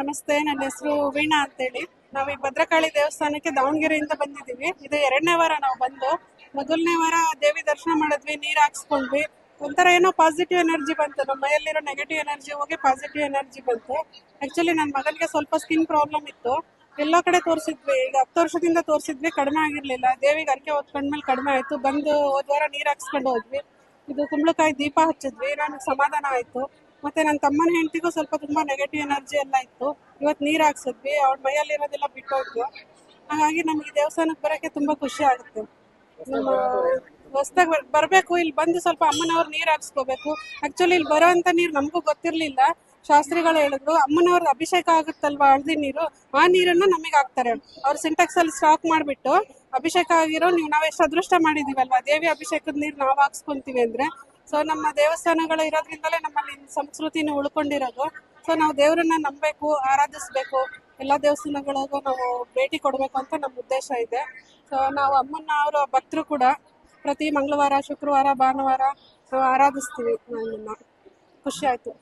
ನಮಸ್ತೆ, ನನ್ನ ಹೆಸರು ವೀಣಾ ಅಂತೇಳಿ. ನಾವು ಈ ಭದ್ರಕಾಳಿ ದೇವಸ್ಥಾನಕ್ಕೆ ದಾವಣಗೆರೆಯಿಂದ ಬಂದಿದ್ದೀವಿ. ಇದು 2ನೇ ವಾರ ನಾವು ಬಂದು. ಮೊದಲನೇ ವಾರ ದೇವಿ ದರ್ಶನ ಮಾಡಿದ್ವಿ, ನೀರು ಹಾಕ್ಸ್ಕೊಂಡ್ವಿ. ಒಂಥರ ಏನೋ ಪಾಸಿಟಿವ್ ಎನರ್ಜಿ ಬಂತು. ನಮ್ಮ ಮೈಯಲ್ಲಿರೋ ನೆಗೆಟಿವ್ ಎನರ್ಜಿ ಹೋಗಿ ಪಾಸಿಟಿವ್ ಎನರ್ಜಿ ಬಂತು. ಆಕ್ಚುಲಿ ನನ್ನ ಮಗನಿಗೆ ಸ್ವಲ್ಪ ಸ್ಕಿನ್ ಪ್ರಾಬ್ಲಮ್ ಇತ್ತು. ಎಲ್ಲ ಕಡೆ ತೋರಿಸಿದ್ವಿ, ಈಗ 10 ವರ್ಷದಿಂದ ತೋರಿಸಿದ್ವಿ, ಕಡಿಮೆ ಆಗಿರ್ಲಿಲ್ಲ. ದೇವಿಗೆ ಅರ್ಕೆ ಹೊತ್ಕೊಂಡ್ಮೇಲೆ ಕಡಿಮೆ ಆಯ್ತು. ಬಂದು ಹೋದ ವಾರ ನೀರು ಹಾಕ್ಸ್ಕೊಂಡು ಹೋದ್ವಿ. ಇದು ಕುಂಬಳಕಾಯಿ ದೀಪ ಹಚ್ಚಿದ್ವಿ, ನನಗೆ ಸಮಾಧಾನ ಆಯ್ತು. ಮತ್ತೆ ನನ್ನ ತಮ್ಮನ ಹೆಂಡತಿಗೂ ಸ್ವಲ್ಪ ತುಂಬಾ ನೆಗೆಟಿವ್ ಎನರ್ಜಿ ಎಲ್ಲ ಇತ್ತು. ಇವತ್ತು ನೀರು ಹಾಕ್ಸಿದ್ವಿ, ಅವ್ರ ಮೈಯಲ್ಲಿರೋದೆಲ್ಲ ಬಿಟ್ಟೋಯ್ತು. ಹಾಗಾಗಿ ನಮ್ಗೆ ಈ ದೇವಸ್ಥಾನಕ್ಕೆ ಬರೋಕ್ಕೆ ತುಂಬಾ ಖುಷಿ ಆಗುತ್ತೆ. ನಮ್ಮ ಹೊಸ್ದಾಗಿ ಬರ್ಬೇಕು, ಇಲ್ಲಿ ಬಂದು ಸ್ವಲ್ಪ ಅಮ್ಮನವ್ರ ನೀರ್ ಹಾಕ್ಸ್ಕೋಬೇಕು. ಆಕ್ಚುಲಿ ಇಲ್ಲಿ ಬರೋ ಅಂತ ನೀರು ನಮಗೂ ಗೊತ್ತಿರ್ಲಿಲ್ಲ. ಶಾಸ್ತ್ರಿಗಳು ಹೇಳಿದ್ರು, ಅಮ್ಮನವ್ರದ್ದು ಅಭಿಷೇಕ ಆಗುತ್ತಲ್ವಾ ಹಳದಿ ನೀರು, ಆ ನೀರನ್ನ ನಮಗೆ ಹಾಕ್ತಾರೆ. ಅವ್ರು ಸಿಂಟೆಕ್ಸ್ ಅಲ್ಲಿ ಸ್ಟಾಕ್ ಮಾಡ್ಬಿಟ್ಟು, ಅಭಿಷೇಕ ಆಗಿರೋ ನೀವು ನಾವ್ ಎಷ್ಟು ಅದೃಷ್ಟ ಮಾಡಿದೀವಲ್ವಾ, ದೇವಿ ಅಭಿಷೇಕದ ನೀರು ನಾವ್ ಹಾಕ್ಸ್ಕೊಂತೀವಿ ಅಂದ್ರೆ. ಸೊ ನಮ್ಮ ದೇವಸ್ಥಾನಗಳು ಇರೋದ್ರಿಂದಲೇ ನಮ್ಮಲ್ಲಿ ಸಂಸ್ಕೃತಿನ ಉಳ್ಕೊಂಡಿರೋದು. ಸೊ ನಾವು ದೇವರನ್ನ ನಂಬಬೇಕು, ಆರಾಧಿಸ್ಬೇಕು, ಎಲ್ಲಾ ದೇವಸ್ಥಾನಗಳಿಗೂ ನಾವು ಭೇಟಿ ಕೊಡ್ಬೇಕು ಅಂತ ನಮ್ಮ ಉದ್ದೇಶ ಇದೆ. ಸೊ ನಾವು ಅಮ್ಮನ ಅವರ ಭಕ್ತರು ಕೂಡ. ಪ್ರತಿ ಮಂಗಳವಾರ, ಶುಕ್ರವಾರ, ಭಾನುವಾರ ನಾವು ಆರಾಧಿಸ್ತೀವಿ. ನಮ್ಮನ್ನ ಖುಷಿ ಆಯ್ತು.